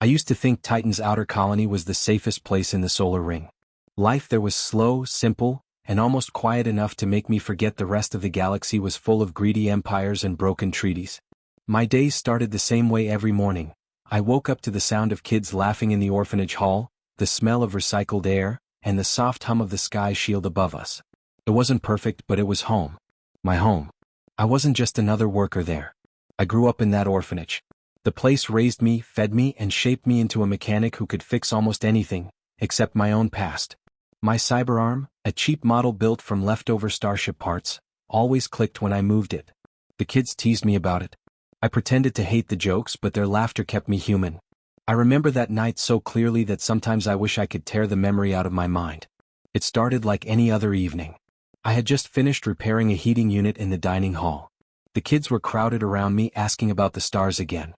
I used to think Titan's outer colony was the safest place in the solar ring. Life there was slow, simple, and almost quiet enough to make me forget the rest of the galaxy was full of greedy empires and broken treaties. My days started the same way every morning. I woke up to the sound of kids laughing in the orphanage hall, the smell of recycled air, and the soft hum of the sky shield above us. It wasn't perfect, but it was home. My home. I wasn't just another worker there. I grew up in that orphanage. The place raised me, fed me, and shaped me into a mechanic who could fix almost anything, except my own past. My cyberarm, a cheap model built from leftover starship parts, always clicked when I moved it. The kids teased me about it. I pretended to hate the jokes, but their laughter kept me human. I remember that night so clearly that sometimes I wish I could tear the memory out of my mind. It started like any other evening. I had just finished repairing a heating unit in the dining hall. The kids were crowded around me asking about the stars again.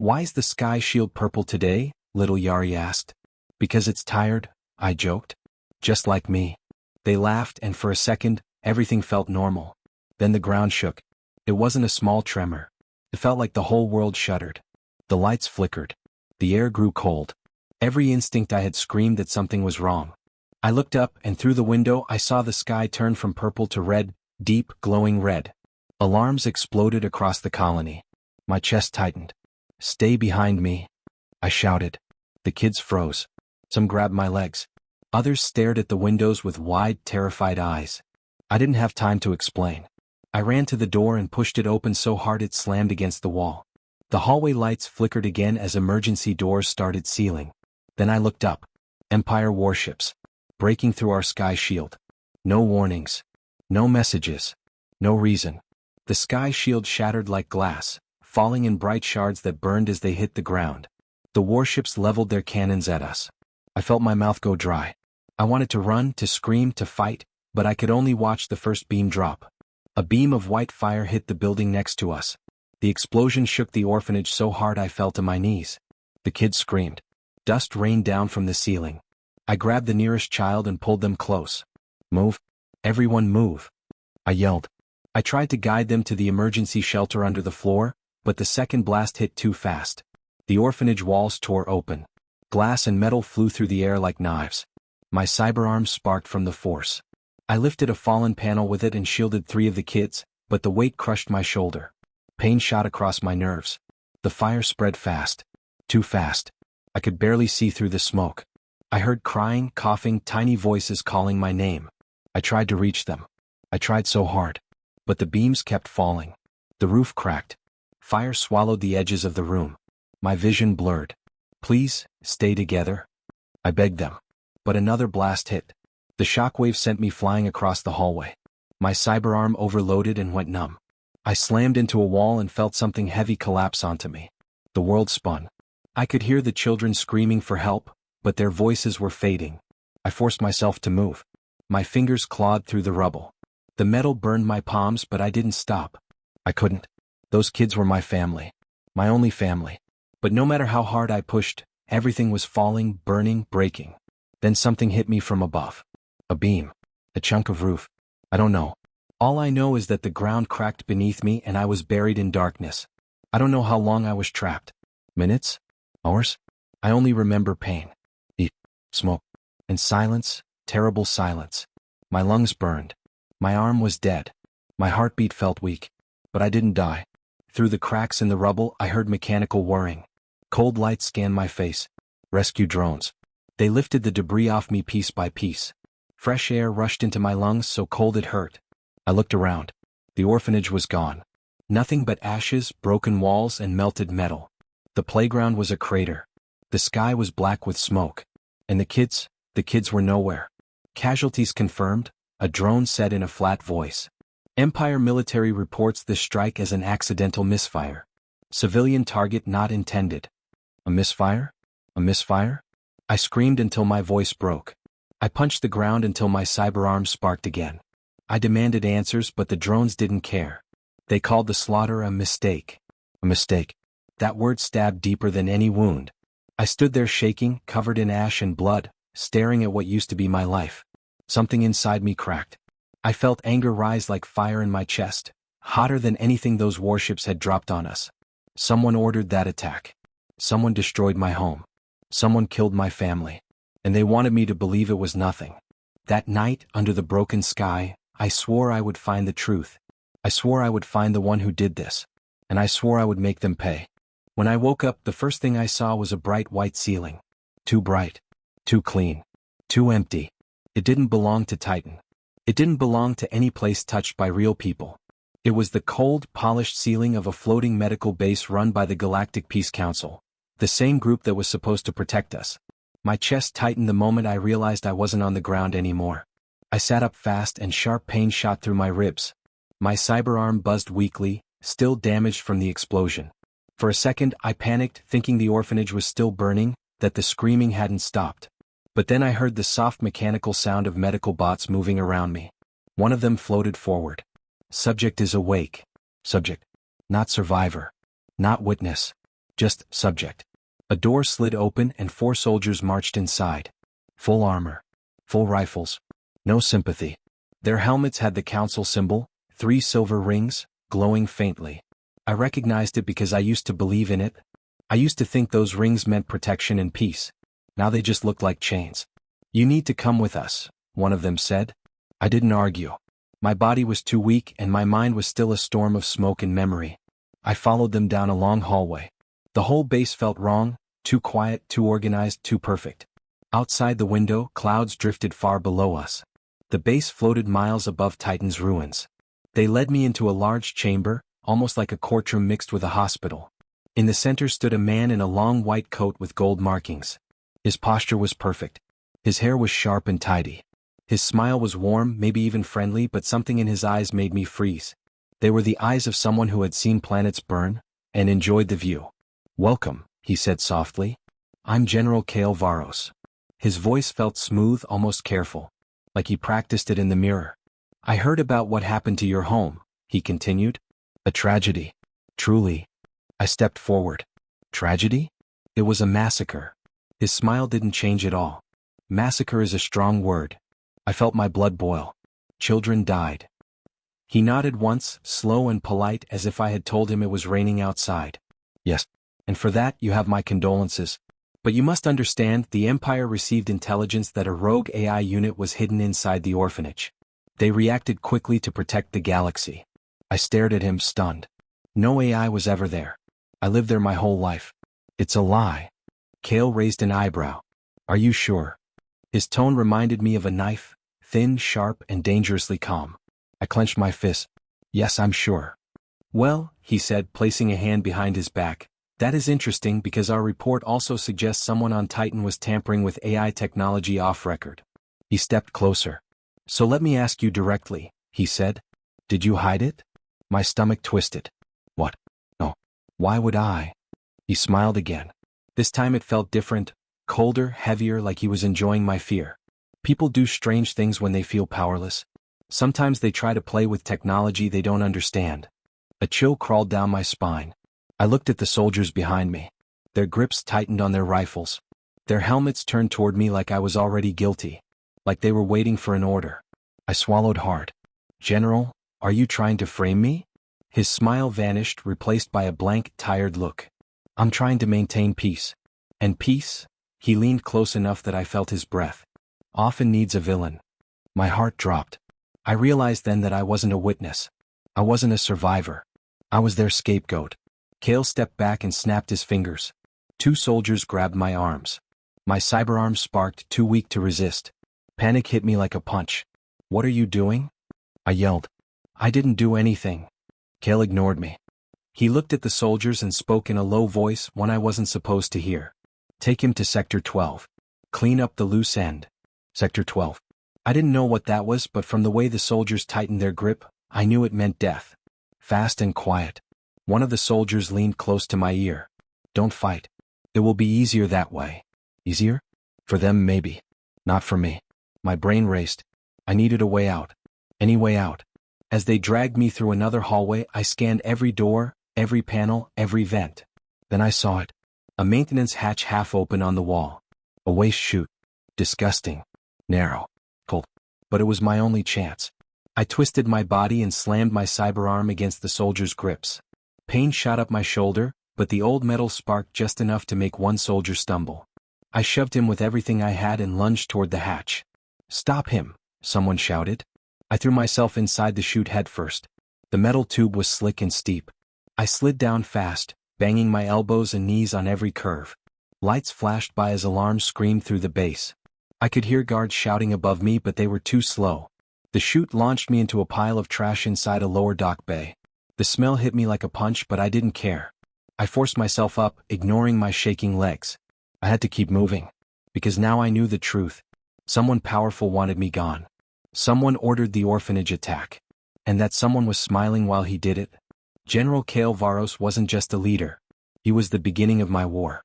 "Why's the sky shield purple today?" little Yari asked. "Because it's tired," I joked. "Just like me." They laughed, and for a second, everything felt normal. Then the ground shook. It wasn't a small tremor. It felt like the whole world shuddered. The lights flickered. The air grew cold. Every instinct I had screamed that something was wrong. I looked up, and through the window I saw the sky turn from purple to red, deep, glowing red. Alarms exploded across the colony. My chest tightened. "Stay behind me," I shouted. The kids froze. Some grabbed my legs. Others stared at the windows with wide, terrified eyes. I didn't have time to explain. I ran to the door and pushed it open so hard it slammed against the wall. The hallway lights flickered again as emergency doors started sealing. Then I looked up. Empire warships. Breaking through our sky shield. No warnings. No messages. No reason. The sky shield shattered like glass, falling in bright shards that burned as they hit the ground. The warships leveled their cannons at us. I felt my mouth go dry. I wanted to run, to scream, to fight, but I could only watch the first beam drop. A beam of white fire hit the building next to us. The explosion shook the orphanage so hard I fell to my knees. The kids screamed. Dust rained down from the ceiling. I grabbed the nearest child and pulled them close. "Move. Everyone move," I yelled. I tried to guide them to the emergency shelter under the floor, but the second blast hit too fast. The orphanage walls tore open. Glass and metal flew through the air like knives. My cyberarm sparked from the force. I lifted a fallen panel with it and shielded 3 of the kids, but the weight crushed my shoulder. Pain shot across my nerves. The fire spread fast. Too fast. I could barely see through the smoke. I heard crying, coughing, tiny voices calling my name. I tried to reach them. I tried so hard. But the beams kept falling. The roof cracked. Fire swallowed the edges of the room. My vision blurred. "Please, stay together," I begged them. But another blast hit. The shockwave sent me flying across the hallway. My cyberarm overloaded and went numb. I slammed into a wall and felt something heavy collapse onto me. The world spun. I could hear the children screaming for help, but their voices were fading. I forced myself to move. My fingers clawed through the rubble. The metal burned my palms, but I didn't stop. I couldn't. Those kids were my family. My only family. But no matter how hard I pushed, everything was falling, burning, breaking. Then something hit me from above. A beam. A chunk of roof. I don't know. All I know is that the ground cracked beneath me and I was buried in darkness. I don't know how long I was trapped. Minutes? Hours? I only remember pain. Heat. Smoke. And silence, terrible silence. My lungs burned. My arm was dead. My heartbeat felt weak. But I didn't die. Through the cracks in the rubble, I heard mechanical whirring. Cold light scanned my face. Rescue drones. They lifted the debris off me piece by piece. Fresh air rushed into my lungs so cold it hurt. I looked around. The orphanage was gone. Nothing but ashes, broken walls, and melted metal. The playground was a crater. The sky was black with smoke. And the kids were nowhere. Casualties confirmed, a drone said in a flat voice. Empire military reports this strike as an accidental misfire. Civilian target not intended. A misfire? A misfire? I screamed until my voice broke. I punched the ground until my cyberarm sparked again. I demanded answers, but the drones didn't care. They called the slaughter a mistake. A mistake. That word stabbed deeper than any wound. I stood there shaking, covered in ash and blood, staring at what used to be my life. Something inside me cracked. I felt anger rise like fire in my chest, hotter than anything those warships had dropped on us. Someone ordered that attack. Someone destroyed my home. Someone killed my family. And they wanted me to believe it was nothing. That night, under the broken sky, I swore I would find the truth. I swore I would find the one who did this. And I swore I would make them pay. When I woke up, the first thing I saw was a bright white ceiling. Too bright. Too clean. Too empty. It didn't belong to Titan. It didn't belong to any place touched by real people. It was the cold, polished ceiling of a floating medical base run by the Galactic Peace Council, the same group that was supposed to protect us. My chest tightened the moment I realized I wasn't on the ground anymore. I sat up fast and sharp pain shot through my ribs. My cyberarm buzzed weakly, still damaged from the explosion. For a second I panicked, thinking the orphanage was still burning, that the screaming hadn't stopped. But then I heard the soft mechanical sound of medical bots moving around me. One of them floated forward. Subject is awake. Subject. Not survivor. Not witness. Just subject. A door slid open and 4 soldiers marched inside. Full armor. Full rifles. No sympathy. Their helmets had the council symbol, 3 silver rings, glowing faintly. I recognized it because I used to believe in it. I used to think those rings meant protection and peace. Now they just looked like chains. You need to come with us, one of them said. I didn't argue. My body was too weak and my mind was still a storm of smoke and memory. I followed them down a long hallway. The whole base felt wrong, too quiet, too organized, too perfect. Outside the window, clouds drifted far below us. The base floated miles above Titan's ruins. They led me into a large chamber, almost like a courtroom mixed with a hospital. In the center stood a man in a long white coat with gold markings. His posture was perfect. His hair was sharp and tidy. His smile was warm, maybe even friendly, but something in his eyes made me freeze. They were the eyes of someone who had seen planets burn and enjoyed the view. "Welcome," he said softly. "I'm General Kale Varos." His voice felt smooth, almost careful, like he practiced it in the mirror. "I heard about what happened to your home," he continued. "A tragedy. Truly." I stepped forward. Tragedy? It was a massacre. His smile didn't change at all. Massacre is a strong word. I felt my blood boil. Children died. He nodded once, slow and polite, as if I had told him it was raining outside. "Yes. And for that you have my condolences. But you must understand, the Empire received intelligence that a rogue AI unit was hidden inside the orphanage. They reacted quickly to protect the galaxy." I stared at him, stunned. "No AI was ever there. I lived there my whole life." "It's a lie." Kale raised an eyebrow. "Are you sure?" His tone reminded me of a knife, thin, sharp, and dangerously calm. I clenched my fist. "Yes, I'm sure." "Well," he said, placing a hand behind his back, "that is interesting because our report also suggests someone on Titan was tampering with AI technology off record." He stepped closer. "So let me ask you directly," he said. "Did you hide it?" My stomach twisted. "What? No. Why would I?" He smiled again. This time it felt different, colder, heavier, like he was enjoying my fear. People do strange things when they feel powerless. Sometimes they try to play with technology they don't understand. A chill crawled down my spine. I looked at the soldiers behind me. Their grips tightened on their rifles. Their helmets turned toward me like I was already guilty. Like they were waiting for an order. I swallowed hard. "General, are you trying to frame me?" His smile vanished, replaced by a blank, tired look. "I'm trying to maintain peace." "And peace?" He leaned close enough that I felt his breath. "Often needs a villain." My heart dropped. I realized then that I wasn't a witness. I wasn't a survivor. I was their scapegoat. Kale stepped back and snapped his fingers. 2 soldiers grabbed my arms. My cyberarm sparked, too weak to resist. Panic hit me like a punch. "What are you doing?" I yelled. "I didn't do anything." Kale ignored me. He looked at the soldiers and spoke in a low voice, one I wasn't supposed to hear. "Take him to Sector 12. Clean up the loose end." Sector 12. I didn't know what that was, but from the way the soldiers tightened their grip, I knew it meant death. Fast and quiet. One of the soldiers leaned close to my ear. "Don't fight. It will be easier that way." Easier? For them, maybe. Not for me. My brain raced. I needed a way out. Any way out. As they dragged me through another hallway, I scanned every door, every panel, every vent. Then I saw it. A maintenance hatch half open on the wall. A waste chute. Disgusting. Narrow. Cold. But it was my only chance. I twisted my body and slammed my cyberarm against the soldier's grips. Pain shot up my shoulder, but the old metal sparked just enough to make one soldier stumble. I shoved him with everything I had and lunged toward the hatch. "Stop him!" someone shouted. I threw myself inside the chute headfirst. The metal tube was slick and steep. I slid down fast, banging my elbows and knees on every curve. Lights flashed by as alarms screamed through the base. I could hear guards shouting above me, but they were too slow. The chute launched me into a pile of trash inside a lower dock bay. The smell hit me like a punch, but I didn't care. I forced myself up, ignoring my shaking legs. I had to keep moving. Because now I knew the truth. Someone powerful wanted me gone. Someone ordered the orphanage attack. And that someone was smiling while he did it. General Kale Varos wasn't just a leader. He was the beginning of my war.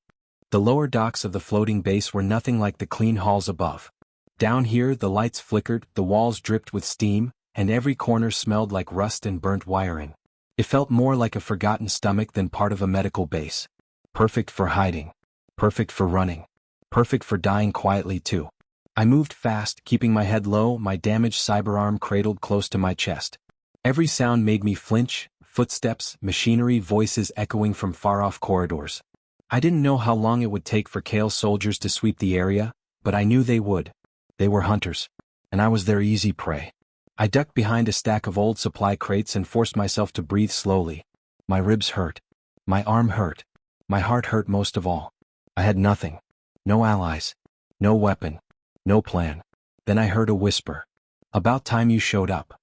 The lower docks of the floating base were nothing like the clean halls above. Down here the lights flickered, the walls dripped with steam, and every corner smelled like rust and burnt wiring. It felt more like a forgotten stomach than part of a medical base. Perfect for hiding. Perfect for running. Perfect for dying quietly too. I moved fast, keeping my head low, my damaged cyberarm cradled close to my chest. Every sound made me flinch, footsteps, machinery, voices echoing from far-off corridors. I didn't know how long it would take for Kale's soldiers to sweep the area, but I knew they would. They were hunters. And I was their easy prey. I ducked behind a stack of old supply crates and forced myself to breathe slowly. My ribs hurt. My arm hurt. My heart hurt most of all. I had nothing. No allies. No weapon. No plan. Then I heard a whisper. "About time you showed up."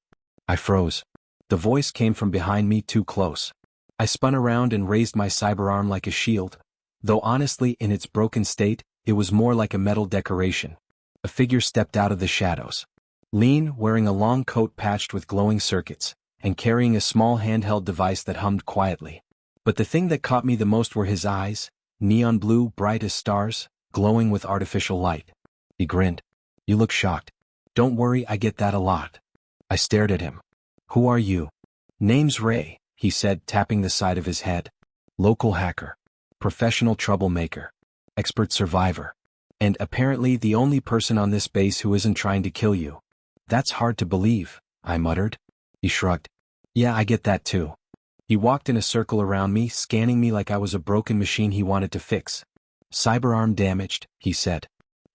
I froze. The voice came from behind me, too close. I spun around and raised my cyberarm like a shield. Though honestly, in its broken state, it was more like a metal decoration. A figure stepped out of the shadows. Lean, wearing a long coat patched with glowing circuits, and carrying a small handheld device that hummed quietly. But the thing that caught me the most were his eyes, neon blue, bright as stars, glowing with artificial light. He grinned. "You look shocked." "Don't worry, I get that a lot." I stared at him. "Who are you?" "Name's Ray," he said, tapping the side of his head. "Local hacker. Professional troublemaker. Expert survivor. And apparently the only person on this base who isn't trying to kill you." "That's hard to believe," I muttered. He shrugged. "Yeah, I get that too." He walked in a circle around me, scanning me like I was a broken machine he wanted to fix. "Cyberarm damaged," he said.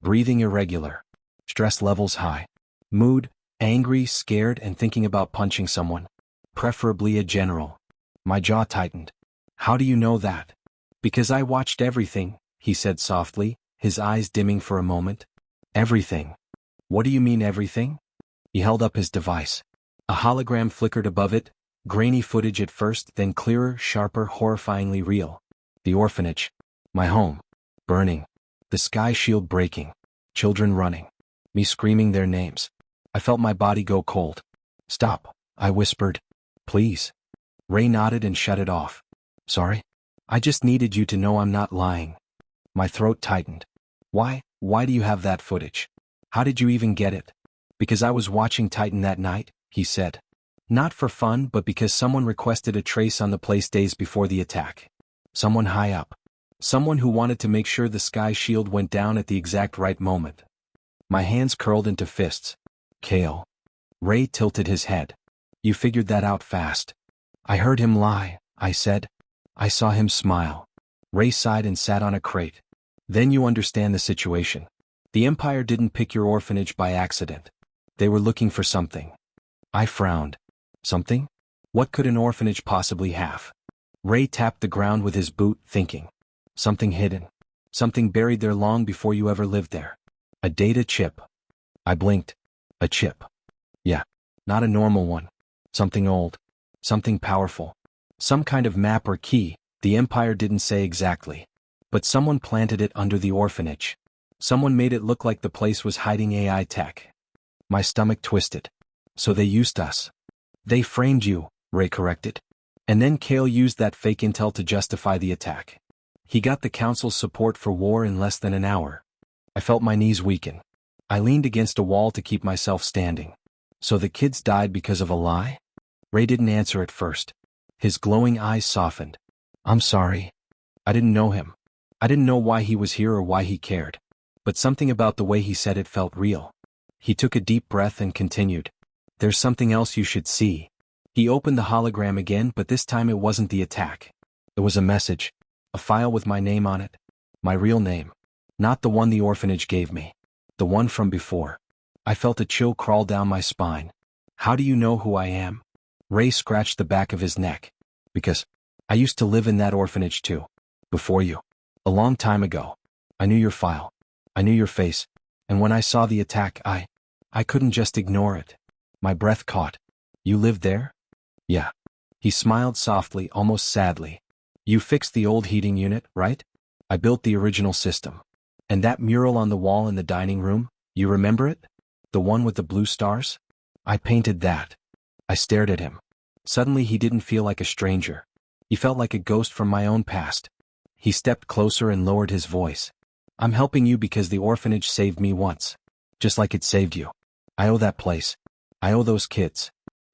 "Breathing irregular. Stress levels high. Mood, angry, scared, and thinking about punching someone. Preferably a general." My jaw tightened. "How do you know that?" "Because I watched everything," he said softly, his eyes dimming for a moment. "Everything? What do you mean everything?" He held up his device. A hologram flickered above it, grainy footage at first, then clearer, sharper, horrifyingly real. The orphanage. My home. Burning. The sky shield breaking. Children running. Me screaming their names. I felt my body go cold. "Stop," I whispered. "Please." Ray nodded and shut it off. "Sorry? I just needed you to know I'm not lying." My throat tightened. Why do you have that footage? How did you even get it?" "Because I was watching Titan that night," he said. "Not for fun, but because someone requested a trace on the place days before the attack. Someone high up. Someone who wanted to make sure the sky shield went down at the exact right moment." My hands curled into fists. "Kale." Ray tilted his head. "You figured that out fast." "I heard him lie," I said. "I saw him smile." Ray sighed and sat on a crate. "Then you understand the situation. The Empire didn't pick your orphanage by accident. They were looking for something." I frowned. "Something? What could an orphanage possibly have?" Ray tapped the ground with his boot, thinking. "Something hidden. Something buried there long before you ever lived there. A data chip." I blinked. "A chip?" "Yeah. Not a normal one. Something old. Something powerful. Some kind of map or key, the Empire didn't say exactly. But someone planted it under the orphanage. Someone made it look like the place was hiding AI tech." My stomach twisted. "So they used us." "They framed you," Ray corrected. "And then Kale used that fake intel to justify the attack. He got the Council's support for war in less than an hour." I felt my knees weaken. I leaned against a wall to keep myself standing. "So the kids died because of a lie?" Ray didn't answer at first. His glowing eyes softened. "I'm sorry. I didn't know him. I didn't know why he was here or why he cared. But something about the way he said it felt real." He took a deep breath and continued. "There's something else you should see." He opened the hologram again, but this time it wasn't the attack. It was a message. A file with my name on it. My real name. Not the one the orphanage gave me. The one from before. I felt a chill crawl down my spine. How do you know who I am? Ray scratched the back of his neck. Because I used to live in that orphanage too. Before you. A long time ago. I knew your file. I knew your face. And when I saw the attack, I couldn't just ignore it. My breath caught. You lived there? Yeah. He smiled softly, almost sadly. You fixed the old heating unit, right? I built the original system. And that mural on the wall in the dining room, you remember it? The one with the blue stars? I painted that. I stared at him. Suddenly he didn't feel like a stranger. He felt like a ghost from my own past. He stepped closer and lowered his voice. I'm helping you because the orphanage saved me once. Just like it saved you. I owe that place. I owe those kids.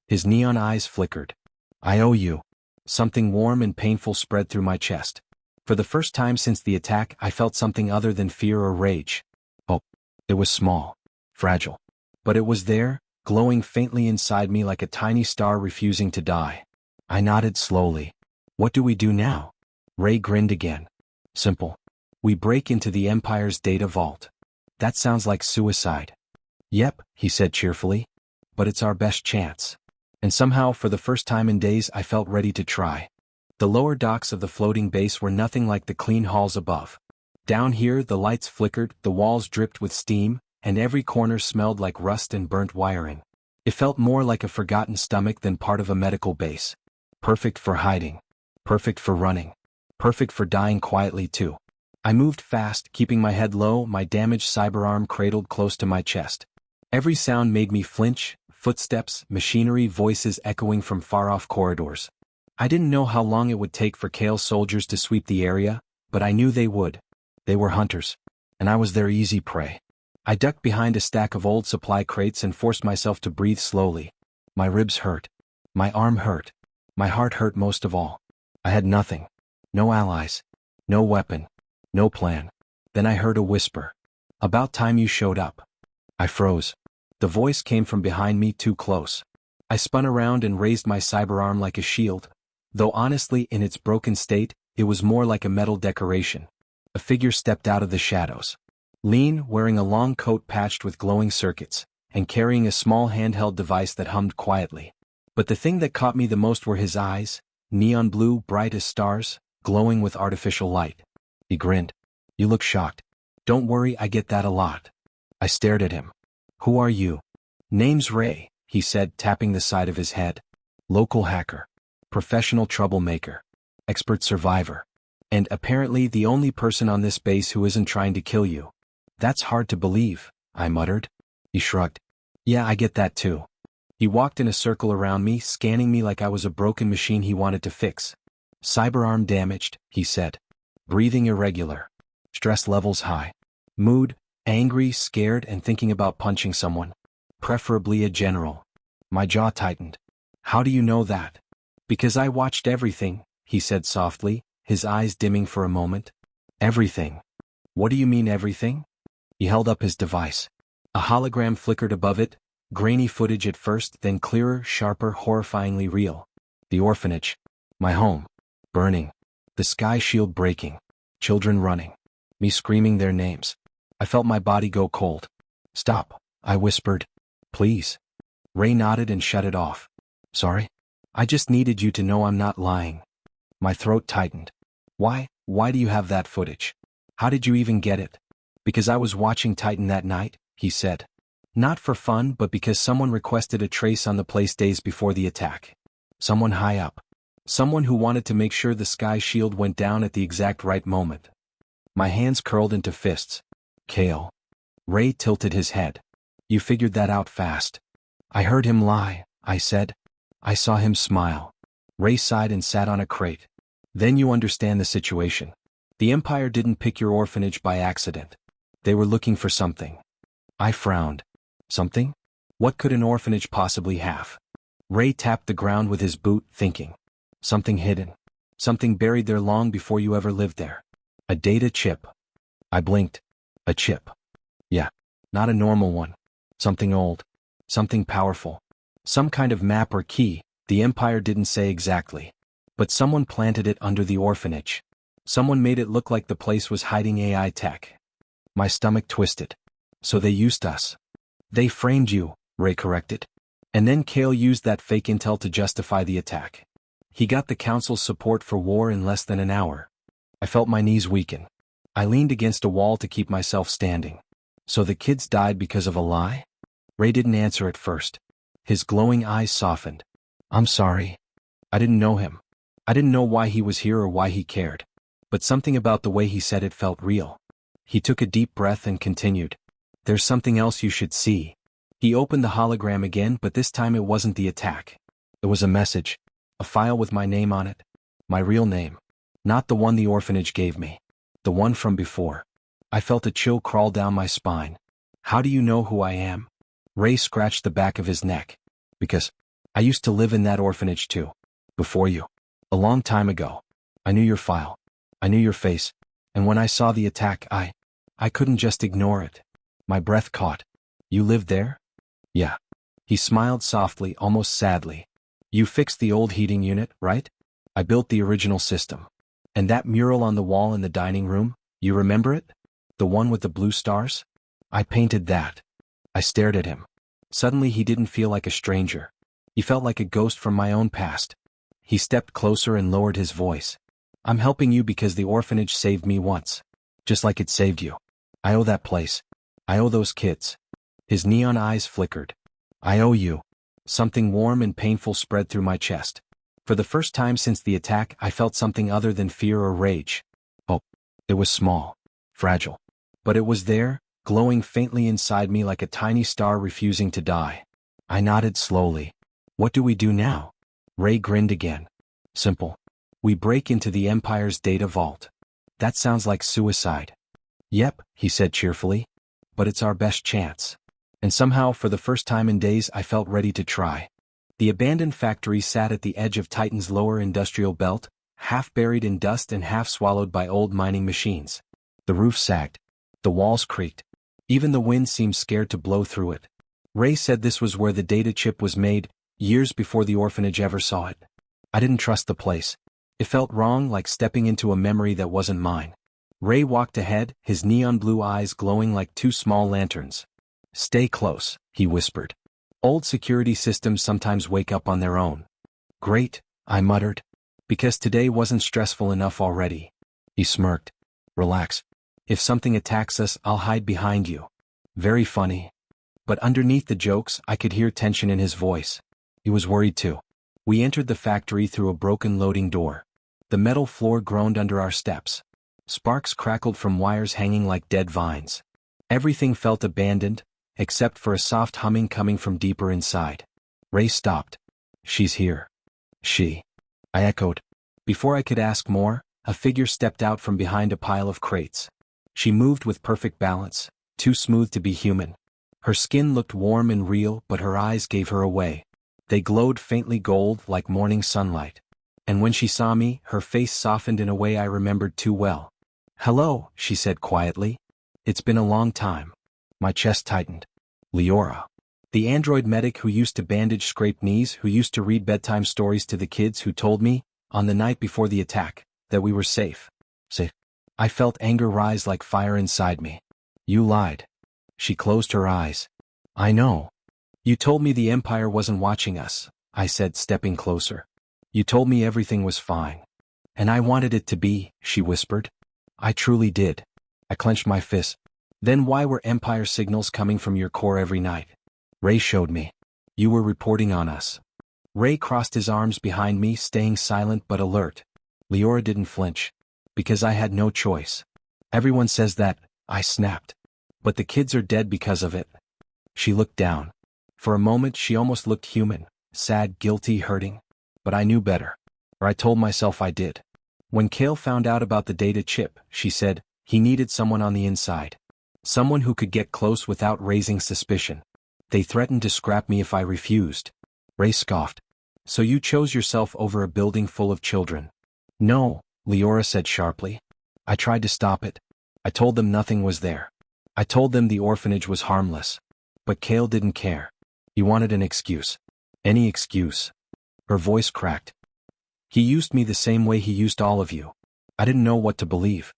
His neon eyes flickered. I owe you. Something warm and painful spread through my chest. For the first time since the attack, I felt something other than fear or rage. Hope. It was small. Fragile. But it was there, glowing faintly inside me like a tiny star refusing to die. I nodded slowly. What do we do now? Ray grinned again. Simple. We break into the Empire's data vault. That sounds like suicide. Yep, he said cheerfully. But it's our best chance. And somehow, for the first time in days, I felt ready to try. The lower docks of the floating base were nothing like the clean halls above. Down here, the lights flickered, the walls dripped with steam, and every corner smelled like rust and burnt wiring. It felt more like a forgotten stomach than part of a medical base. Perfect for hiding. Perfect for running. Perfect for dying quietly too. I moved fast, keeping my head low, my damaged cyberarm cradled close to my chest. Every sound made me flinch, footsteps, machinery, voices echoing from far-off corridors. I didn't know how long it would take for Kale's soldiers to sweep the area, but I knew they would. They were hunters. And I was their easy prey. I ducked behind a stack of old supply crates and forced myself to breathe slowly. My ribs hurt. My arm hurt. My heart hurt most of all. I had nothing. No allies. No weapon. No plan. Then I heard a whisper. About time you showed up. I froze. The voice came from behind me, too close. I spun around and raised my cyberarm like a shield. Though honestly, in its broken state, it was more like a metal decoration. A figure stepped out of the shadows. Lean, wearing a long coat patched with glowing circuits, and carrying a small handheld device that hummed quietly. But the thing that caught me the most were his eyes, neon blue, bright as stars, glowing with artificial light. He grinned. You look shocked. Don't worry, I get that a lot. I stared at him. Who are you? Name's Ray, he said, tapping the side of his head. Local hacker. Professional troublemaker. Expert survivor. And apparently the only person on this base who isn't trying to kill you. That's hard to believe, I muttered. He shrugged. Yeah, I get that too. He walked in a circle around me, scanning me like I was a broken machine he wanted to fix. Cyberarm damaged, he said. Breathing irregular. Stress levels high. Mood, angry, scared, and thinking about punching someone. Preferably a general. My jaw tightened. How do you know that? Because I watched everything, he said softly, his eyes dimming for a moment. Everything. What do you mean everything? He held up his device. A hologram flickered above it, grainy footage at first, then clearer, sharper, horrifyingly real. The orphanage. My home. Burning. The sky shield breaking. Children running. Me screaming their names. I felt my body go cold. Stop, I whispered. Please. Ray nodded and shut it off. Sorry? I just needed you to know I'm not lying. My throat tightened. Why do you have that footage? How did you even get it? Because I was watching Titan that night, he said. Not for fun, but because someone requested a trace on the place days before the attack. Someone high up. Someone who wanted to make sure the sky shield went down at the exact right moment. My hands curled into fists. Kale. Ray tilted his head. You figured that out fast. I heard him lie, I said. I saw him smile. Ray sighed and sat on a crate. Then you understand the situation. The Empire didn't pick your orphanage by accident. They were looking for something. I frowned. Something? What could an orphanage possibly have? Ray tapped the ground with his boot, thinking. Something hidden. Something buried there long before you ever lived there. A data chip. I blinked. A chip. Yeah. Not a normal one. Something old. Something powerful. Some kind of map or key, the Empire didn't say exactly. But someone planted it under the orphanage. Someone made it look like the place was hiding AI tech. My stomach twisted. So they used us. They framed you, Ray corrected. And then Kale used that fake intel to justify the attack. He got the council's support for war in less than an hour. I felt my knees weaken. I leaned against a wall to keep myself standing. So the kids died because of a lie? Ray didn't answer at first. His glowing eyes softened. I'm sorry. I didn't know him. I didn't know why he was here or why he cared. But something about the way he said it felt real. He took a deep breath and continued. There's something else you should see. He opened the hologram again, but this time it wasn't the attack. It was a message. A file with my name on it. My real name. Not the one the orphanage gave me. The one from before. I felt a chill crawl down my spine. How do you know who I am? Ray scratched the back of his neck. Because I used to live in that orphanage too. Before you. A long time ago. I knew your file. I knew your face. And when I saw the attack, I couldn't just ignore it. My breath caught. You lived there? Yeah. He smiled softly, almost sadly. You fixed the old heating unit, right? I built the original system. And that mural on the wall in the dining room, you remember it? The one with the blue stars? I painted that. I stared at him. Suddenly he didn't feel like a stranger. He felt like a ghost from my own past. He stepped closer and lowered his voice. I'm helping you because the orphanage saved me once. Just like it saved you. I owe that place. I owe those kids. His neon eyes flickered. I owe you. Something warm and painful spread through my chest. For the first time since the attack, I felt something other than fear or rage. Hope. It was small. Fragile. But it was there, glowing faintly inside me like a tiny star refusing to die. I nodded slowly. What do we do now? Ray grinned again. Simple. We break into the Empire's data vault. That sounds like suicide. Yep, he said cheerfully. But it's our best chance. And somehow, for the first time in days, I felt ready to try. The abandoned factory sat at the edge of Titan's lower industrial belt, half buried in dust and half swallowed by old mining machines. The roof sagged. The walls creaked. Even the wind seemed scared to blow through it. Ray said this was where the data chip was made, years before the orphanage ever saw it. I didn't trust the place. It felt wrong, like stepping into a memory that wasn't mine. Ray walked ahead, his neon blue eyes glowing like two small lanterns. Stay close, he whispered. Old security systems sometimes wake up on their own. Great, I muttered. Because today wasn't stressful enough already. He smirked. Relax. If something attacks us, I'll hide behind you. Very funny. But underneath the jokes, I could hear tension in his voice. He was worried too. We entered the factory through a broken loading door. The metal floor groaned under our steps. Sparks crackled from wires hanging like dead vines. Everything felt abandoned, except for a soft humming coming from deeper inside. Ray stopped. She's here. She. I echoed. Before I could ask more, a figure stepped out from behind a pile of crates. She moved with perfect balance, too smooth to be human. Her skin looked warm and real, but her eyes gave her away. They glowed faintly gold like morning sunlight. And when she saw me, her face softened in a way I remembered too well. Hello, she said quietly. It's been a long time. My chest tightened. Leora. The android medic who used to bandage scraped knees, who used to read bedtime stories to the kids, who told me, on the night before the attack, that we were safe. Safe. I felt anger rise like fire inside me. You lied. She closed her eyes. I know. You told me the Empire wasn't watching us, I said, stepping closer. You told me everything was fine. And I wanted it to be, she whispered. I truly did. I clenched my fist. Then why were Empire signals coming from your core every night? Ray showed me. You were reporting on us. Ray crossed his arms behind me, staying silent but alert. Leora didn't flinch. Because I had no choice. Everyone says that, I snapped. But the kids are dead because of it. She looked down. For a moment she almost looked human, sad, guilty, hurting. But I knew better. Or I told myself I did. When Kale found out about the data chip, she said, he needed someone on the inside. Someone who could get close without raising suspicion. They threatened to scrap me if I refused. Ray scoffed. So you chose yourself over a building full of children? No, Leora said sharply. I tried to stop it. I told them nothing was there. I told them the orphanage was harmless. But Kale didn't care. He wanted an excuse. Any excuse. Her voice cracked. He used me the same way he used all of you. I didn't know what to believe.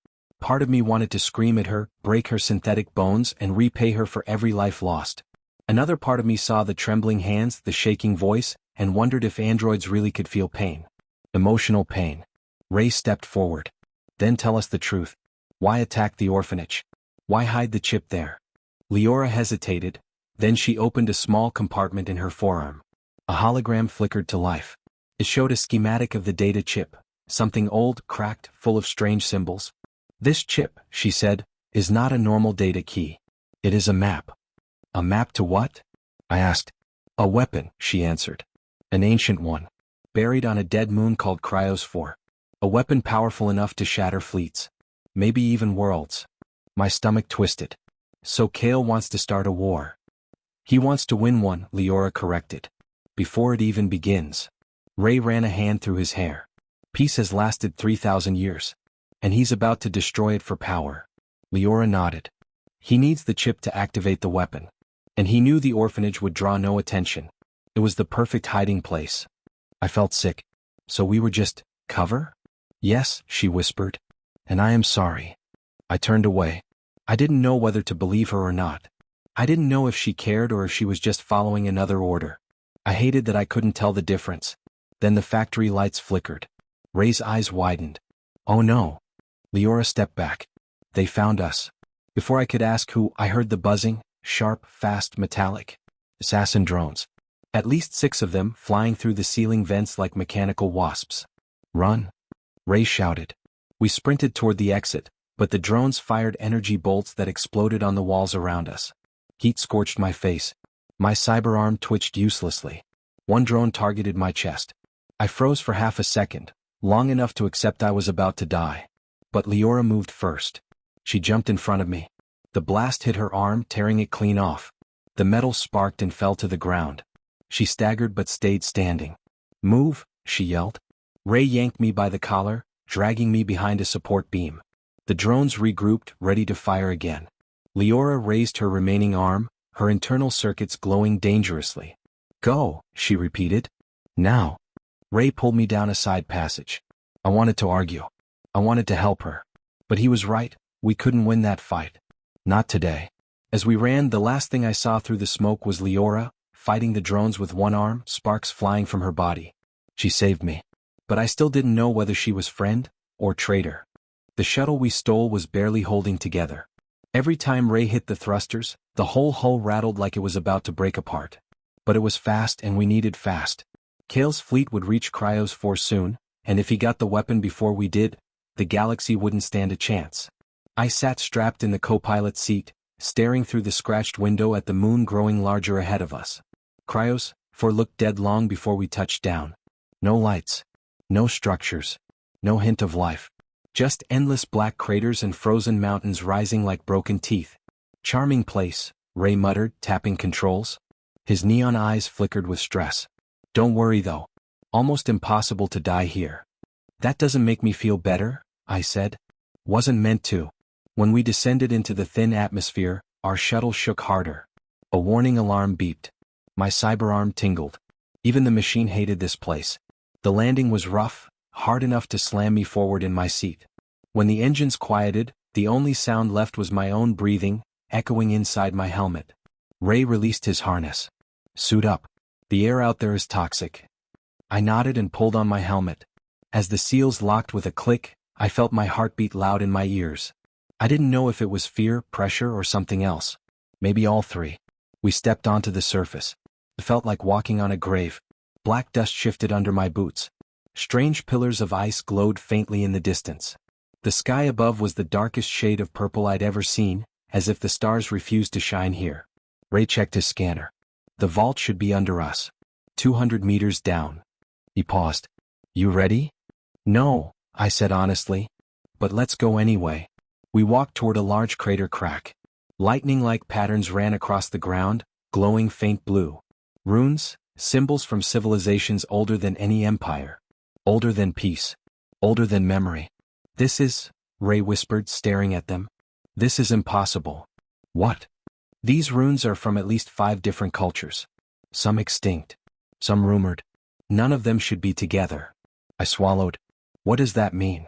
Part of me wanted to scream at her, break her synthetic bones, and repay her for every life lost. Another part of me saw the trembling hands, the shaking voice, and wondered if androids really could feel pain. Emotional pain. Ray stepped forward. Then tell us the truth. Why attack the orphanage? Why hide the chip there? Leora hesitated, then she opened a small compartment in her forearm. A hologram flickered to life. It showed a schematic of the data chip, something old, cracked, full of strange symbols. This chip, she said, is not a normal data key. It is a map. A map to what? I asked. A weapon, she answered. An ancient one. Buried on a dead moon called Cryos 4. A weapon powerful enough to shatter fleets. Maybe even worlds. My stomach twisted. So Kale wants to start a war. He wants to win one, Leora corrected. Before it even begins. Ray ran a hand through his hair. Peace has lasted 3,000 years. And he's about to destroy it for power. Leora nodded. He needs the chip to activate the weapon. And he knew the orphanage would draw no attention. It was the perfect hiding place. I felt sick. So we were just cover? Yes, she whispered. And I am sorry. I turned away. I didn't know whether to believe her or not. I didn't know if she cared or if she was just following another order. I hated that I couldn't tell the difference. Then the factory lights flickered. Ray's eyes widened. Oh no. Leora stepped back. They found us. Before I could ask who, I heard the buzzing, sharp, fast, metallic. Assassin drones. At least 6 of them, flying through the ceiling vents like mechanical wasps. Run! Ray shouted. We sprinted toward the exit, but the drones fired energy bolts that exploded on the walls around us. Heat scorched my face. My cyber arm twitched uselessly. One drone targeted my chest. I froze for half a second, long enough to accept I was about to die. But Leora moved first. She jumped in front of me. The blast hit her arm, tearing it clean off. The metal sparked and fell to the ground. She staggered but stayed standing. Move, she yelled. Ray yanked me by the collar, dragging me behind a support beam. The drones regrouped, ready to fire again. Leora raised her remaining arm, her internal circuits glowing dangerously. Go, she repeated. Now. Ray pulled me down a side passage. I wanted to argue. I wanted to help her. But he was right, we couldn't win that fight. Not today. As we ran, the last thing I saw through the smoke was Leora, fighting the drones with one arm, sparks flying from her body. She saved me. But I still didn't know whether she was friend or traitor. The shuttle we stole was barely holding together. Every time Ray hit the thrusters, the whole hull rattled like it was about to break apart. But it was fast and we needed fast. Kale's fleet would reach Cryos 4 soon, and if he got the weapon before we did, the galaxy wouldn't stand a chance. I sat strapped in the co-pilot seat, staring through the scratched window at the moon growing larger ahead of us. Cryos 4 looked dead long before we touched down. No lights. No structures. No hint of life. Just endless black craters and frozen mountains rising like broken teeth. Charming place, Ray muttered, tapping controls. His neon eyes flickered with stress. Don't worry though. Almost impossible to die here. That doesn't make me feel better, I said. Wasn't meant to. When we descended into the thin atmosphere, our shuttle shook harder. A warning alarm beeped. My cyberarm tingled. Even the machine hated this place. The landing was rough, hard enough to slam me forward in my seat. When the engines quieted, the only sound left was my own breathing, echoing inside my helmet. Ray released his harness. Suit up. The air out there is toxic. I nodded and pulled on my helmet. As the seals locked with a click, I felt my heartbeat loud in my ears. I didn't know if it was fear, pressure, or something else. Maybe all three. We stepped onto the surface. It felt like walking on a grave. Black dust shifted under my boots. Strange pillars of ice glowed faintly in the distance. The sky above was the darkest shade of purple I'd ever seen, as if the stars refused to shine here. Ray checked his scanner. The vault should be under us. 200 meters down. He paused. You ready? No, I said honestly. But let's go anyway. We walked toward a large crater crack. Lightning-like patterns ran across the ground, glowing faint blue. Runes, symbols from civilizations older than any empire. Older than peace. Older than memory. This is, Ray whispered, staring at them. This is impossible. What? These runes are from at least 5 different cultures. Some extinct. Some rumored. None of them should be together. I swallowed. What does that mean?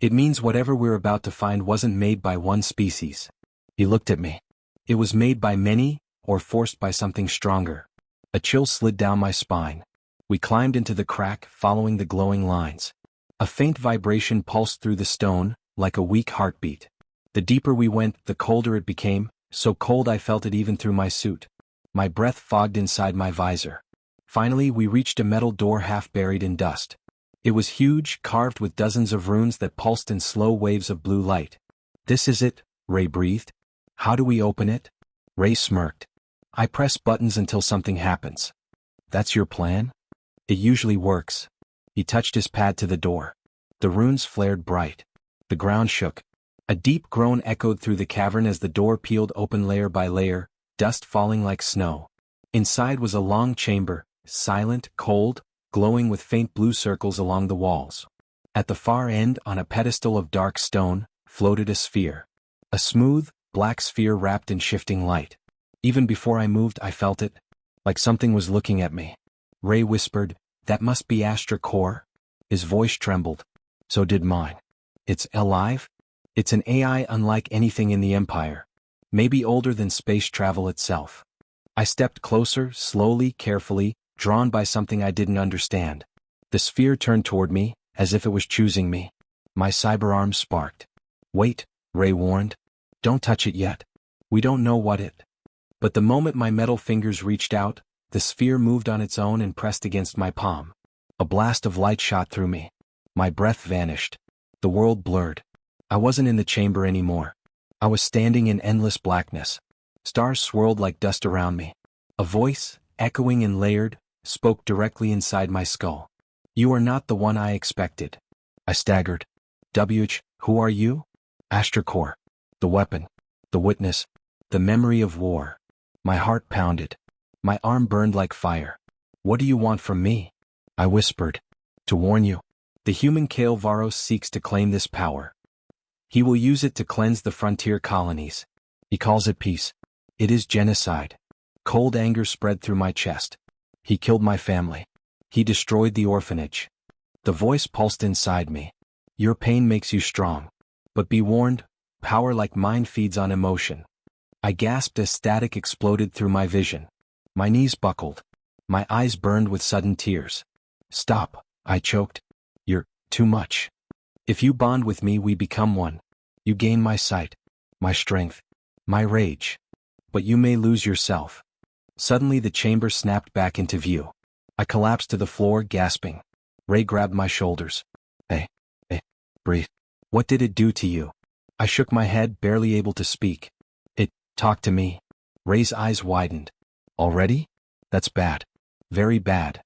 It means whatever we're about to find wasn't made by one species. He looked at me. It was made by many, or forced by something stronger. A chill slid down my spine. We climbed into the crack, following the glowing lines. A faint vibration pulsed through the stone, like a weak heartbeat. The deeper we went, the colder it became, so cold I felt it even through my suit. My breath fogged inside my visor. Finally, we reached a metal door half buried in dust. It was huge, carved with dozens of runes that pulsed in slow waves of blue light. "This is it," Ray breathed. "How do we open it?" Ray smirked. "I press buttons until something happens." "That's your plan?" "It usually works." He touched his pad to the door. The runes flared bright. The ground shook. A deep groan echoed through the cavern as the door peeled open layer by layer, dust falling like snow. Inside was a long chamber, silent, cold, glowing with faint blue circles along the walls. At the far end, on a pedestal of dark stone, floated a sphere. A smooth, black sphere wrapped in shifting light. Even before I moved, I felt it, like something was looking at me. Ray whispered, "That must be Astra Core." His voice trembled. So did mine. "It's alive?" "It's an AI unlike anything in the Empire. Maybe older than space travel itself." I stepped closer, slowly, carefully, drawn by something I didn't understand. The sphere turned toward me, as if it was choosing me. My cyber arm sparked. "Wait," Ray warned. "Don't touch it yet. We don't know what it." But the moment my metal fingers reached out, the sphere moved on its own and pressed against my palm. A blast of light shot through me. My breath vanished. The world blurred. I wasn't in the chamber anymore. I was standing in endless blackness. Stars swirled like dust around me. A voice, echoing and layered, spoke directly inside my skull. "You are not the one I expected." I staggered. Who are you?" "Astra Core. The weapon. The witness. The memory of war." My heart pounded. My arm burned like fire. "What do you want from me?" I whispered. "To warn you. The human Kale Varos seeks to claim this power. He will use it to cleanse the frontier colonies. He calls it peace. It is genocide." Cold anger spread through my chest. "He killed my family. He destroyed the orphanage." The voice pulsed inside me. "Your pain makes you strong. But be warned, power like mine feeds on emotion." I gasped as static exploded through my vision. My knees buckled. My eyes burned with sudden tears. "Stop," I choked. "You're too much. If you bond with me, we become one. You gain my sight, my strength, my rage. But you may lose yourself." Suddenly the chamber snapped back into view. I collapsed to the floor, gasping. Ray grabbed my shoulders. Hey, breathe. "What did it do to you?" I shook my head, barely able to speak. "It talked to me." Ray's eyes widened. "Already? That's bad. Very bad."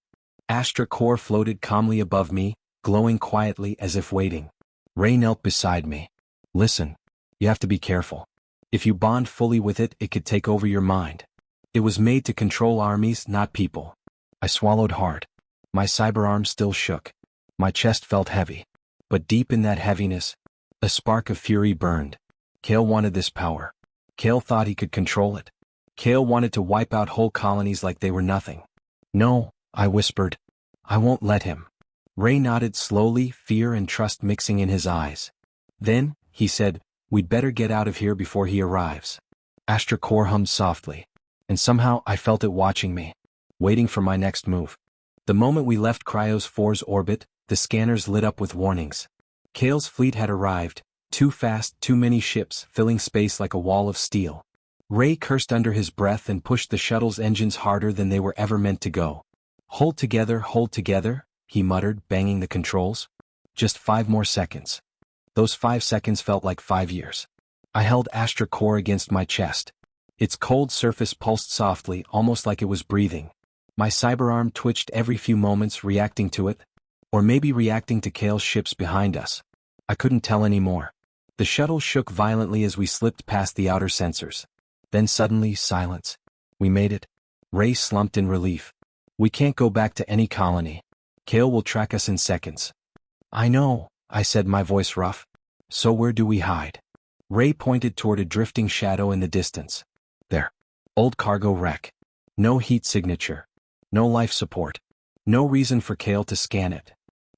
Astra Core floated calmly above me, glowing quietly as if waiting. Ray knelt beside me. "Listen, you have to be careful. If you bond fully with it, it could take over your mind. It was made to control armies, not people." I swallowed hard. My cyber arm still shook. My chest felt heavy. But deep in that heaviness, a spark of fury burned. Kale wanted this power. Kale thought he could control it. Kale wanted to wipe out whole colonies like they were nothing. "No," I whispered. "I won't let him." Ray nodded slowly, fear and trust mixing in his eyes. Then, he said, "We'd better get out of here before he arrives." Astra Core hummed softly. And somehow I felt it watching me, waiting for my next move. The moment we left Cryos 4's orbit, the scanners lit up with warnings. Kale's fleet had arrived, too fast, too many ships, filling space like a wall of steel. Ray cursed under his breath and pushed the shuttle's engines harder than they were ever meant to go. Hold together," he muttered, banging the controls. "Just 5 more seconds." Those 5 seconds felt like 5 years. I held Astra Core against my chest. Its cold surface pulsed softly, almost like it was breathing. My cyberarm twitched every few moments, reacting to it. Or maybe reacting to Kale's ships behind us. I couldn't tell anymore. The shuttle shook violently as we slipped past the outer sensors. Then suddenly, silence. "We made it." Ray slumped in relief. "We can't go back to any colony. Kale will track us in seconds." "I know," I said, my voice rough. "So where do we hide?" Ray pointed toward a drifting shadow in the distance. "There. Old cargo wreck. No heat signature. No life support. No reason for Kale to scan it."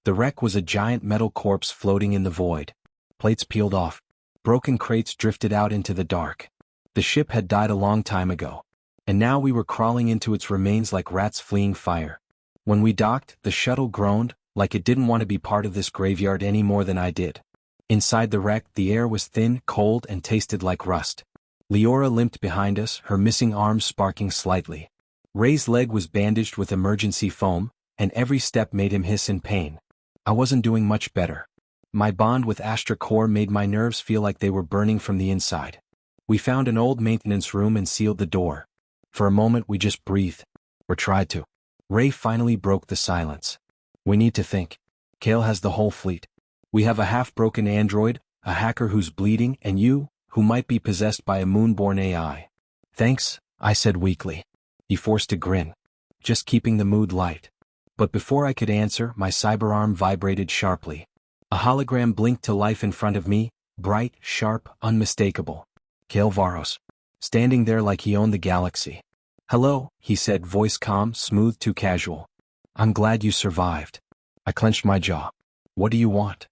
The wreck was a giant metal corpse floating in the void. Plates peeled off. Broken crates drifted out into the dark. The ship had died a long time ago. And now we were crawling into its remains like rats fleeing fire. When we docked, the shuttle groaned, like it didn't want to be part of this graveyard any more than I did. Inside the wreck, the air was thin, cold, and tasted like rust. Leora limped behind us, her missing arm sparking slightly. Ray's leg was bandaged with emergency foam, and every step made him hiss in pain. I wasn't doing much better. My bond with Astra Core made my nerves feel like they were burning from the inside. We found an old maintenance room and sealed the door. For a moment we just breathed. Or tried to. Ray finally broke the silence. We need to think. Kale has the whole fleet. We have a half-broken android, a hacker who's bleeding, and you, who might be possessed by a moon-born AI. Thanks, I said weakly. He forced a grin. Just keeping the mood light. But before I could answer, my cyberarm vibrated sharply. A hologram blinked to life in front of me, bright, sharp, unmistakable. Kale Varos. Standing there like he owned the galaxy. Hello, he said, voice calm, smooth, too casual. I'm glad you survived. I clenched my jaw. What do you want?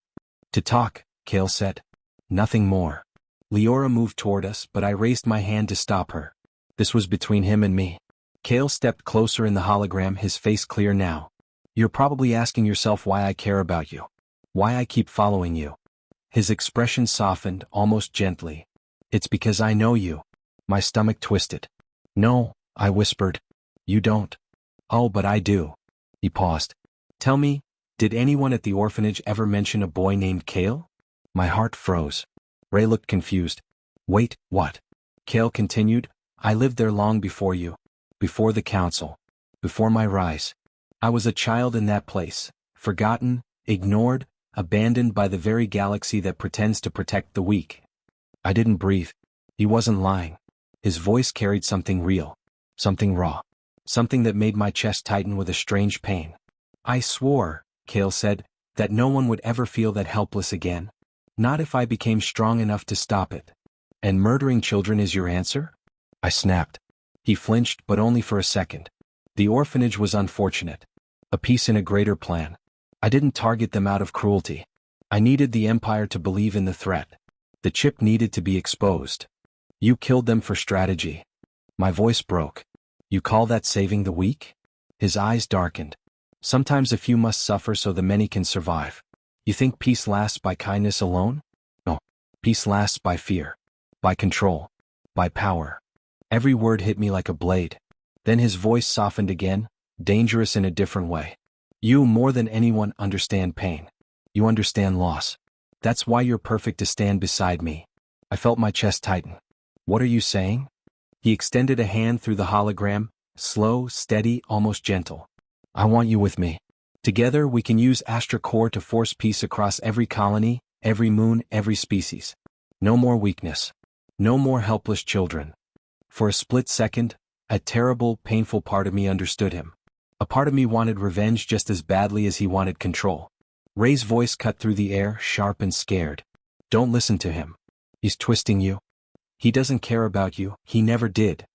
To talk, Kale said. Nothing more. Leora moved toward us, but I raised my hand to stop her. This was between him and me. Kale stepped closer in the hologram, his face clear now. You're probably asking yourself why I care about you. Why I keep following you. His expression softened, almost gently. It's because I know you. My stomach twisted. No, I whispered. You don't. Oh, but I do. He paused. Tell me, did anyone at the orphanage ever mention a boy named Kale? My heart froze. Ray looked confused. Wait, what? Kale continued, I lived there long before you. Before the council. Before my rise. I was a child in that place. Forgotten, ignored, abandoned by the very galaxy that pretends to protect the weak. I didn't breathe. He wasn't lying. His voice carried something real. Something raw. Something that made my chest tighten with a strange pain. I swore, Kale said, that no one would ever feel that helpless again. Not if I became strong enough to stop it. And murdering children is your answer? I snapped. He flinched, but only for a second. The orphanage was unfortunate. A piece in a greater plan. I didn't target them out of cruelty. I needed the Empire to believe in the threat. The chip needed to be exposed. You killed them for strategy. My voice broke. You call that saving the weak? His eyes darkened. Sometimes a few must suffer so the many can survive. You think peace lasts by kindness alone? No. Peace lasts by fear. By control. By power. Every word hit me like a blade. Then his voice softened again, dangerous in a different way. You, more than anyone, understand pain. You understand loss. That's why you're perfect to stand beside me. I felt my chest tighten. What are you saying? He extended a hand through the hologram, slow, steady, almost gentle. I want you with me. Together we can use Astra Core to force peace across every colony, every moon, every species. No more weakness. No more helpless children. For a split second, a terrible, painful part of me understood him. A part of me wanted revenge just as badly as he wanted control. Ray's voice cut through the air, sharp and scared. Don't listen to him. He's twisting you. He doesn't care about you, he never did.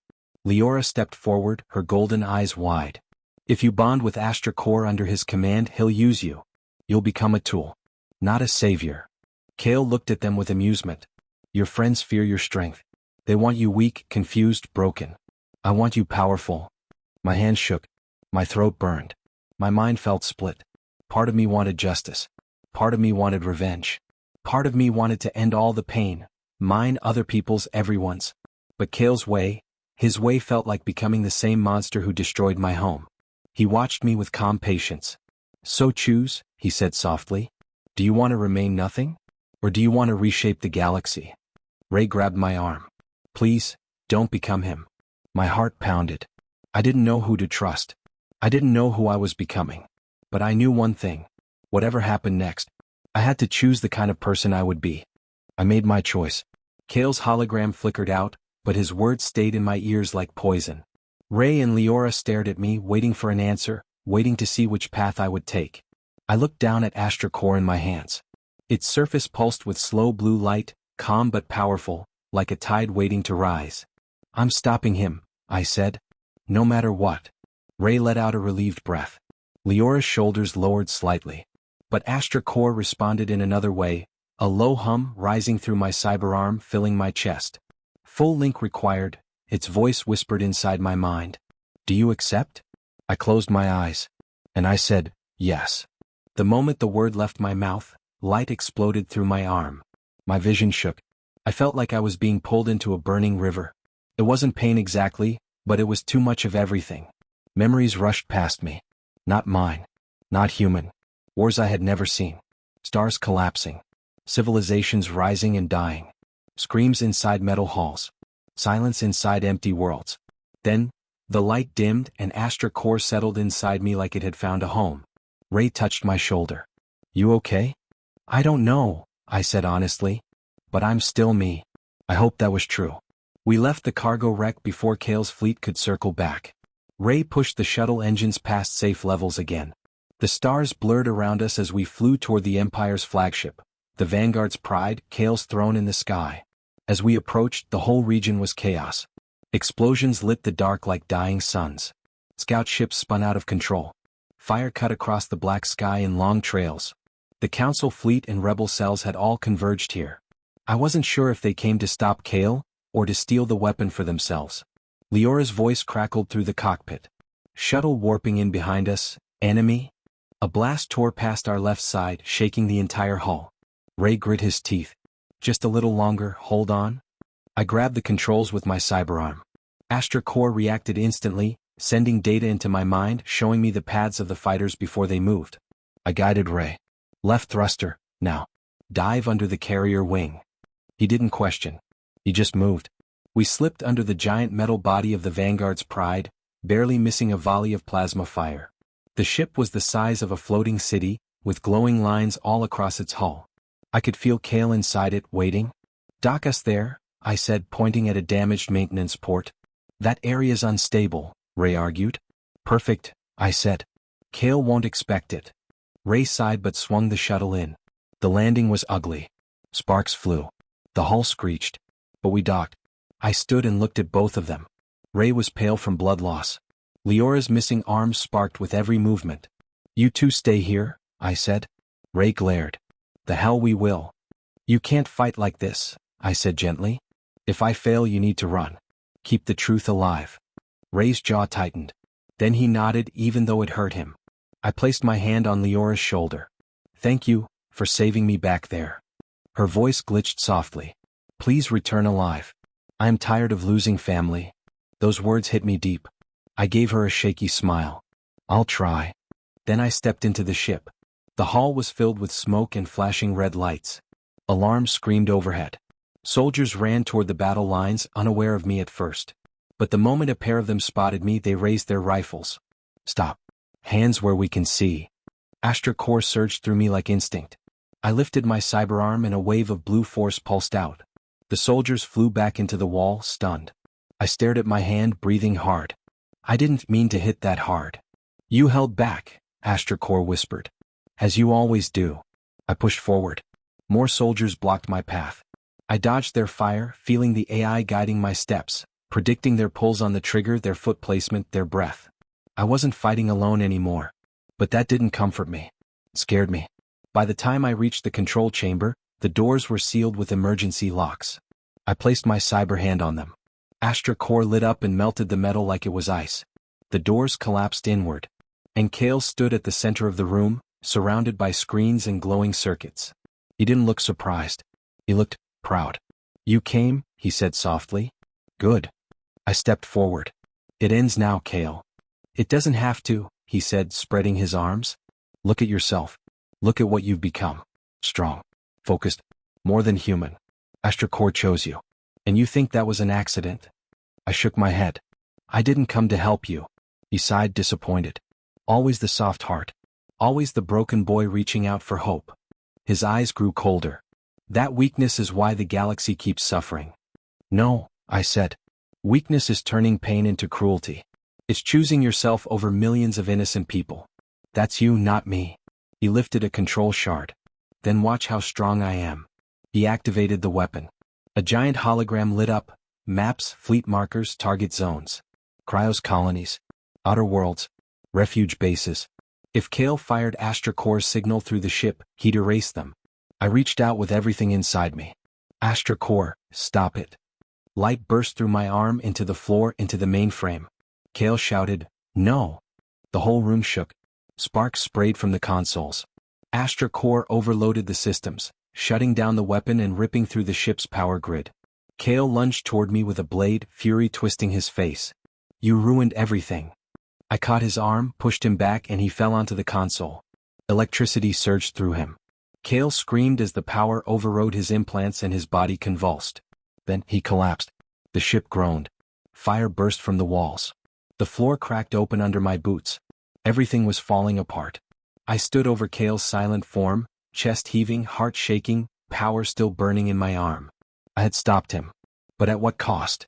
Leora stepped forward, her golden eyes wide. If you bond with Astra Core under his command, he'll use you. You'll become a tool. Not a savior. Kale looked at them with amusement. Your friends fear your strength. They want you weak, confused, broken. I want you powerful. My hands shook. My throat burned. My mind felt split. Part of me wanted justice. Part of me wanted revenge. Part of me wanted to end all the pain. Mine, other people's, everyone's. But Kale's way, his way felt like becoming the same monster who destroyed my home. He watched me with calm patience. So choose, he said softly. Do you want to remain nothing? Or do you want to reshape the galaxy? Ray grabbed my arm. Please, don't become him. My heart pounded. I didn't know who to trust. I didn't know who I was becoming. But I knew one thing. Whatever happened next, I had to choose the kind of person I would be. I made my choice. Kale's hologram flickered out, but his words stayed in my ears like poison. Ray and Leora stared at me, waiting for an answer, waiting to see which path I would take. I looked down at Astra Core in my hands. Its surface pulsed with slow blue light, calm but powerful, like a tide waiting to rise. I'm stopping him, I said. No matter what. Ray let out a relieved breath. Leora's shoulders lowered slightly. But Astra Core responded in another way, A low hum rising through my cyberarm, filling my chest. Full link required, its voice whispered inside my mind. Do you accept? I closed my eyes. And I said, yes. The moment the word left my mouth, light exploded through my arm. My vision shook. I felt like I was being pulled into a burning river. It wasn't pain exactly, but it was too much of everything. Memories rushed past me. Not mine. Not human. Wars I had never seen. Stars collapsing. Civilizations rising and dying. Screams inside metal halls. Silence inside empty worlds. Then, the light dimmed and Astra Core settled inside me like it had found a home. Ray touched my shoulder. You okay? I don't know, I said honestly. But I'm still me. I hope that was true. We left the cargo wreck before Kale's fleet could circle back. Ray pushed the shuttle engines past safe levels again. The stars blurred around us as we flew toward the Empire's flagship, the Vanguard's pride, Kale's throne in the sky. As we approached, the whole region was chaos. Explosions lit the dark like dying suns. Scout ships spun out of control. Fire cut across the black sky in long trails. The Council fleet and rebel cells had all converged here. I wasn't sure if they came to stop Kale, or to steal the weapon for themselves. Leora's voice crackled through the cockpit. Shuttle warping in behind us, enemy? A blast tore past our left side, shaking the entire hull. Ray grit his teeth. Just a little longer, hold on. I grabbed the controls with my cyberarm. Astra Core reacted instantly, sending data into my mind, showing me the paths of the fighters before they moved. I guided Ray. Left thruster, now. Dive under the carrier wing. He didn't question. He just moved. We slipped under the giant metal body of the Vanguard's pride, barely missing a volley of plasma fire. The ship was the size of a floating city, with glowing lines all across its hull. I could feel Kale inside it, waiting. Dock us there, I said, pointing at a damaged maintenance port. That area's unstable, Ray argued. Perfect, I said. Kale won't expect it. Ray sighed but swung the shuttle in. The landing was ugly. Sparks flew. The hull screeched. But we docked. I stood and looked at both of them. Ray was pale from blood loss. Leora's missing arms sparked with every movement. You two stay here, I said. Ray glared. The hell we will. You can't fight like this, I said gently. If I fail you need to run. Keep the truth alive. Ray's jaw tightened. Then he nodded even though it hurt him. I placed my hand on Leora's shoulder. Thank you, for saving me back there. Her voice glitched softly. Please return alive. I am tired of losing family. Those words hit me deep. I gave her a shaky smile. I'll try. Then I stepped into the ship. The hall was filled with smoke and flashing red lights. Alarms screamed overhead. Soldiers ran toward the battle lines, unaware of me at first. But the moment a pair of them spotted me, they raised their rifles. Stop. Hands where we can see. Astra Core surged through me like instinct. I lifted my cyberarm and a wave of blue force pulsed out. The soldiers flew back into the wall, stunned. I stared at my hand, breathing hard. I didn't mean to hit that hard. You held back, Astra Core whispered. As you always do. I pushed forward. More soldiers blocked my path. I dodged their fire, feeling the AI guiding my steps, predicting their pulls on the trigger, their foot placement, their breath. I wasn't fighting alone anymore. But that didn't comfort me. It scared me. By the time I reached the control chamber, the doors were sealed with emergency locks. I placed my cyber hand on them. Astra Core lit up and melted the metal like it was ice. The doors collapsed inward. And Kale stood at the center of the room, surrounded by screens and glowing circuits. He didn't look surprised. He looked proud. You came, he said softly. Good. I stepped forward. It ends now, Kale. It doesn't have to, he said, spreading his arms. Look at yourself. Look at what you've become. Strong. Focused. More than human. Astra Core chose you. And you think that was an accident? I shook my head. I didn't come to help you. He sighed, disappointed. Always the soft heart. Always the broken boy reaching out for hope. His eyes grew colder. That weakness is why the galaxy keeps suffering. No, I said. Weakness is turning pain into cruelty. It's choosing yourself over millions of innocent people. That's you, not me. He lifted a control shard. Then watch how strong I am. He activated the weapon. A giant hologram lit up. Maps, fleet markers, target zones. Cryos colonies. Outer worlds. Refuge bases. If Kale fired Astra Core's signal through the ship, he'd erase them. I reached out with everything inside me. Astra Core, stop it. Light burst through my arm into the floor into the mainframe. Kale shouted, no. The whole room shook. Sparks sprayed from the consoles. Astra Core overloaded the systems, shutting down the weapon and ripping through the ship's power grid. Kale lunged toward me with a blade, fury twisting his face. You ruined everything. I caught his arm, pushed him back, and he fell onto the console. Electricity surged through him. Kale screamed as the power overrode his implants and his body convulsed. Then he collapsed. The ship groaned. Fire burst from the walls. The floor cracked open under my boots. Everything was falling apart. I stood over Kale's silent form, chest heaving, heart shaking, power still burning in my arm. I had stopped him. But at what cost?